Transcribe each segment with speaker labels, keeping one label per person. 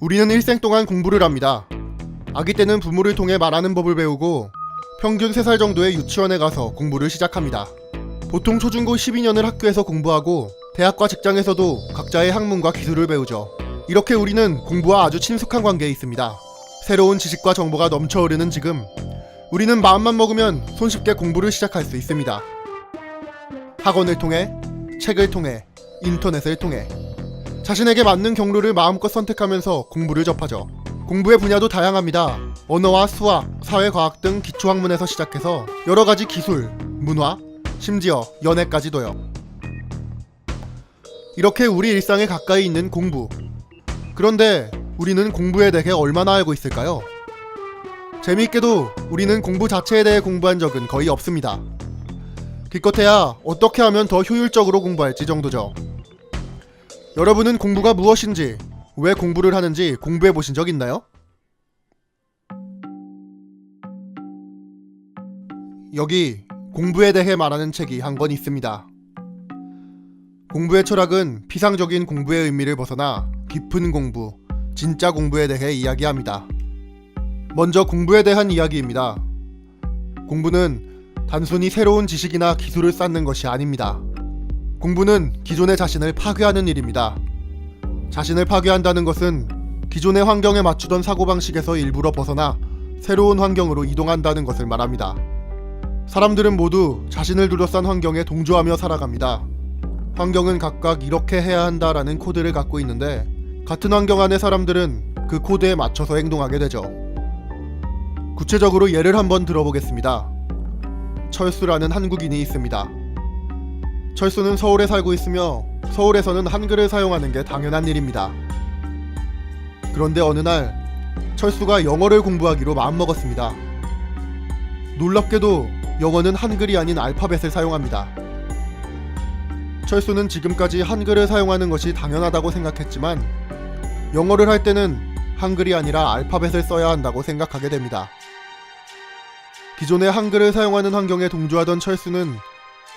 Speaker 1: 우리는 일생 동안 공부를 합니다. 아기 때는 부모를 통해 말하는 법을 배우고 평균 3살 정도의 유치원에 가서 공부를 시작합니다. 보통 초중고 12년을 학교에서 공부하고 대학과 직장에서도 각자의 학문과 기술을 배우죠. 이렇게 우리는 공부와 아주 친숙한 관계에 있습니다. 새로운 지식과 정보가 넘쳐흐르는 지금, 우리는 마음만 먹으면 손쉽게 공부를 시작할 수 있습니다. 학원을 통해, 책을 통해, 인터넷을 통해 자신에게 맞는 경로를 마음껏 선택하면서 공부를 접하죠. 공부의 분야도 다양합니다. 언어와 수학, 사회과학 등 기초학문에서 시작해서 여러가지 기술, 문화, 심지어 연애까지도요. 이렇게 우리 일상에 가까이 있는 공부. 그런데 우리는 공부에 대해 얼마나 알고 있을까요? 재미있게도 우리는 공부 자체에 대해 공부한 적은 거의 없습니다. 기껏해야 어떻게 하면 더 효율적으로 공부할지 정도죠. 여러분은 공부가 무엇인지, 왜 공부를 하는지 공부해 보신 적 있나요? 여기 공부에 대해 말하는 책이 한 권 있습니다. 공부의 철학은 피상적인 공부의 의미를 벗어나 깊은 공부, 진짜 공부에 대해 이야기합니다. 먼저 공부에 대한 이야기입니다. 공부는 단순히 새로운 지식이나 기술을 쌓는 것이 아닙니다. 공부는 기존의 자신을 파괴하는 일입니다. 자신을 파괴한다는 것은 기존의 환경에 맞추던 사고방식에서 일부러 벗어나 새로운 환경으로 이동한다는 것을 말합니다. 사람들은 모두 자신을 둘러싼 환경에 동조하며 살아갑니다. 환경은 각각 이렇게 해야 한다라는 코드를 갖고 있는데, 같은 환경 안의 사람들은 그 코드에 맞춰서 행동하게 되죠. 구체적으로 예를 한번 들어보겠습니다. 철수라는 한국인이 있습니다. 철수는 서울에 살고 있으며 서울에서는 한글을 사용하는 게 당연한 일입니다. 그런데 어느 날 철수가 영어를 공부하기로 마음먹었습니다. 놀랍게도 영어는 한글이 아닌 알파벳을 사용합니다. 철수는 지금까지 한글을 사용하는 것이 당연하다고 생각했지만 영어를 할 때는 한글이 아니라 알파벳을 써야 한다고 생각하게 됩니다. 기존의 한글을 사용하는 환경에 동조하던 철수는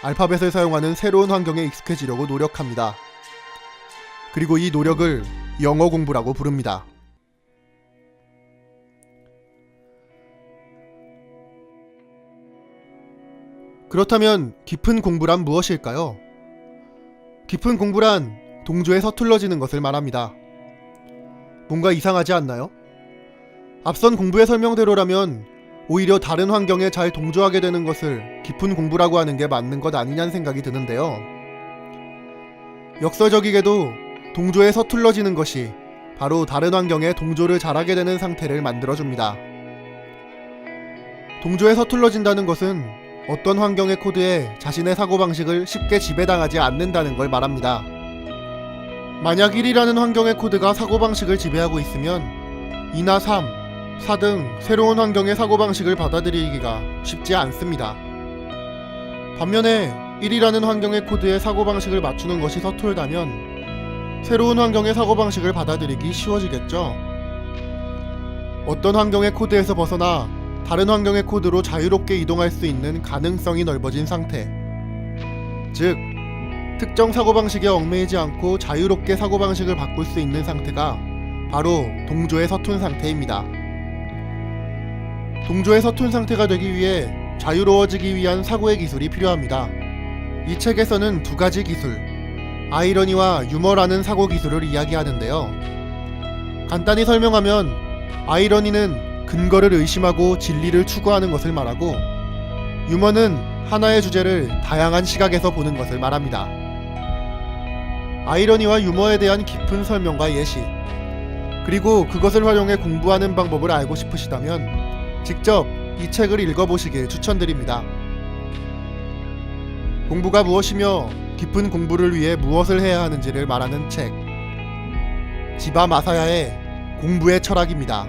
Speaker 1: 알파벳을 사용하는 새로운 환경에 익숙해지려고 노력합니다. 그리고 이 노력을 영어 공부라고 부릅니다. 그렇다면 깊은 공부란 무엇일까요? 깊은 공부란 동조에 서툴러지는 것을 말합니다. 뭔가 이상하지 않나요? 앞선 공부의 설명대로라면 오히려 다른 환경에 잘 동조하게 되는 것을 깊은 공부라고 하는 게 맞는 것 아니냐는 생각이 드는데요. 역설적이게도 동조에 서툴러지는 것이 바로 다른 환경에 동조를 잘하게 되는 상태를 만들어줍니다. 동조에 서툴러진다는 것은 어떤 환경의 코드에 자신의 사고방식을 쉽게 지배당하지 않는다는 걸 말합니다. 만약 1이라는 환경의 코드가 사고방식을 지배하고 있으면 2나 3, 4 등 새로운 환경의 사고방식을 받아들이기가 쉽지 않습니다. 반면에 1이라는 환경의 코드에 사고방식을 맞추는 것이 서툴다면 새로운 환경의 사고방식을 받아들이기 쉬워지겠죠. 어떤 환경의 코드에서 벗어나 다른 환경의 코드로 자유롭게 이동할 수 있는 가능성이 넓어진 상태, 즉 특정 사고방식에 얽매이지 않고 자유롭게 사고방식을 바꿀 수 있는 상태가 바로 동조에 서툰 상태입니다. 동조에 서툰 상태가 되기 위해 자유로워지기 위한 사고의 기술이 필요합니다. 이 책에서는 2가지 기술, 아이러니와 유머라는 사고 기술을 이야기하는데요. 간단히 설명하면 아이러니는 근거를 의심하고 진리를 추구하는 것을 말하고, 유머는 하나의 주제를 다양한 시각에서 보는 것을 말합니다. 아이러니와 유머에 대한 깊은 설명과 예시, 그리고 그것을 활용해 공부하는 방법을 알고 싶으시다면 직접 이 책을 읽어보시길 추천드립니다. 공부가 무엇이며 깊은 공부를 위해 무엇을 해야 하는지를 말하는 책, 지바 마사야의 공부의 철학입니다.